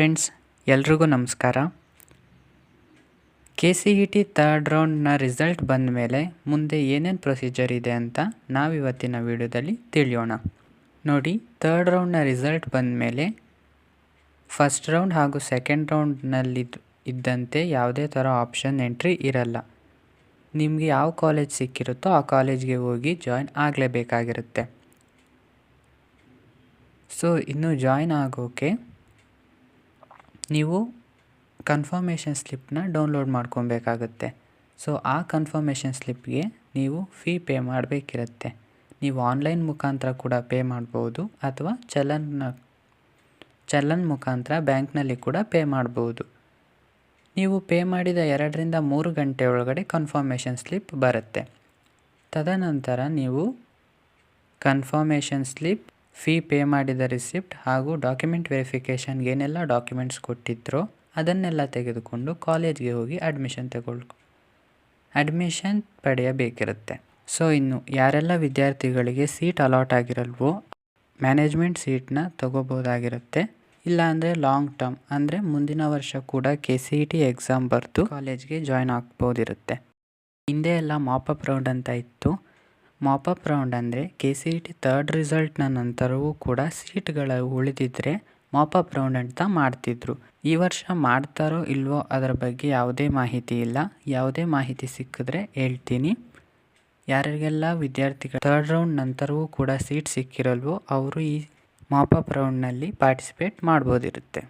Friends, ಎಲ್ರಿಗೂ ನಮಸ್ಕಾರ. KCET third ರೌಂಡ್ನ result ಬಂದ ಮೇಲೆ ಮುಂದೆ ಏನೇನು ಪ್ರೊಸೀಜರ್ ಇದೆ ಅಂತ ನಾವಿವತ್ತಿನ ವಿಡಿಯೋದಲ್ಲಿ ತಿಳಿಯೋಣ. ನೋಡಿ, ಥರ್ಡ್ ರೌಂಡ್ನ ರಿಸಲ್ಟ್ ಬಂದ ಮೇಲೆ ಫಸ್ಟ್ ರೌಂಡ್ ಹಾಗೂ ಸೆಕೆಂಡ್ ರೌಂಡ್ನಲ್ಲಿ ಇದ್ದಂತೆ ಯಾವುದೇ ಥರ ಆಪ್ಷನ್ ಎಂಟ್ರಿ ಇರಲ್ಲ. ನಿಮಗೆ ಯಾವ ಕಾಲೇಜ್ ಸಿಕ್ಕಿರುತ್ತೋ ಆ ಕಾಲೇಜ್ಗೆ ಹೋಗಿ ಜಾಯ್ನ್ ಆಗಲೇಬೇಕಾಗಿರುತ್ತೆ. ಸೊ ಇನ್ನು ಜಾಯ್ನ್ ಆಗೋಕ್ಕೆ ನೀವು ಕನ್ಫರ್ಮೇಷನ್ ಸ್ಲಿಪ್ನ ಡೌನ್ಲೋಡ್ ಮಾಡ್ಕೊಬೇಕಾಗುತ್ತೆ. ಸೊ ಆ ಕನ್ಫರ್ಮೇಷನ್ ಸ್ಲಿಪ್ಗೆ ನೀವು ಫೀ ಪೇ ಮಾಡಬೇಕಿರುತ್ತೆ. ನೀವು ಆನ್ಲೈನ್ ಮುಖಾಂತರ ಕೂಡ ಪೇ ಮಾಡ್ಬೋದು ಅಥವಾ ಚಲನ್ ಮುಖಾಂತರ ಬ್ಯಾಂಕ್ನಲ್ಲಿ ಕೂಡ ಪೇ ಮಾಡ್ಬೋದು. ನೀವು ಪೇ ಮಾಡಿದ 2 ರಿಂದ 3 ಗಂಟೆ ಒಳಗಡೆ ಕನ್ಫರ್ಮೇಷನ್ ಸ್ಲಿಪ್ ಬರುತ್ತೆ. ತದನಂತರ ನೀವು ಕನ್ಫರ್ಮೇಷನ್ ಸ್ಲಿಪ್, ಫೀ ಪೇ ಮಾಡಿದ ರಿಸಿಪ್ಟ್ ಹಾಗೂ ಡಾಕ್ಯುಮೆಂಟ್ ವೆರಿಫಿಕೇಷನ್ಗೆ ಏನೆಲ್ಲ ಡಾಕ್ಯುಮೆಂಟ್ಸ್ ಕೊಟ್ಟಿದ್ರೋ ಅದನ್ನೆಲ್ಲ ತೆಗೆದುಕೊಂಡು ಕಾಲೇಜ್ಗೆ ಹೋಗಿ ಅಡ್ಮಿಷನ್ ಪಡೆಯಬೇಕಿರುತ್ತೆ. ಸೊ ಇನ್ನು ಯಾರೆಲ್ಲ ವಿದ್ಯಾರ್ಥಿಗಳಿಗೆ ಸೀಟ್ ಅಲಾಟ್ ಆಗಿರಲ್ವೋ ಮ್ಯಾನೇಜ್ಮೆಂಟ್ ಸೀಟ್ನ ತಗೋಬೋದಾಗಿರುತ್ತೆ. ಇಲ್ಲಾಂದರೆ ಲಾಂಗ್ ಟರ್ಮ್ ಅಂದರೆ ಮುಂದಿನ ವರ್ಷ ಕೂಡ KCET ಎಕ್ಸಾಮ್ ಬರೆದು ಕಾಲೇಜ್ಗೆ ಜಾಯ್ನ್ ಆಗ್ಬೋದಿರುತ್ತೆ. ಹಿಂದೆ ಎಲ್ಲ ಮಾಪಪ್ ರೌಂಡ್ ಅಂತ ಇತ್ತು. ಮಾಪಪ್ ರೌಂಡ್ ಅಂದರೆ KCET ಥರ್ಡ್ ರಿಸಲ್ಟ್ನ ನಂತರವೂ ಕೂಡ ಸೀಟ್ಗಳ ಉಳಿದಿದ್ದರೆ ಮಾಪಪ್ ರೌಂಡ್ ಅಂತ ಮಾಡ್ತಿದ್ರು. ಈ ವರ್ಷ ಮಾಡ್ತಾರೋ ಇಲ್ವೋ ಅದರ ಬಗ್ಗೆ ಯಾವುದೇ ಮಾಹಿತಿ ಇಲ್ಲ. ಯಾವುದೇ ಮಾಹಿತಿ ಸಿಕ್ಕಿದ್ರೆ ಹೇಳ್ತೀನಿ. ಯಾರಿಗೆಲ್ಲ ವಿದ್ಯಾರ್ಥಿಗಳು ಥರ್ಡ್ ರೌಂಡ್ ನಂತರವೂ ಕೂಡ ಸೀಟ್ ಸಿಕ್ಕಿರಲ್ವೋ ಅವರು ಈ ಮಾಪಪ್ ರೌಂಡ್ನಲ್ಲಿ ಪಾರ್ಟಿಸಿಪೇಟ್ ಮಾಡ್ಬೋದಿರುತ್ತೆ.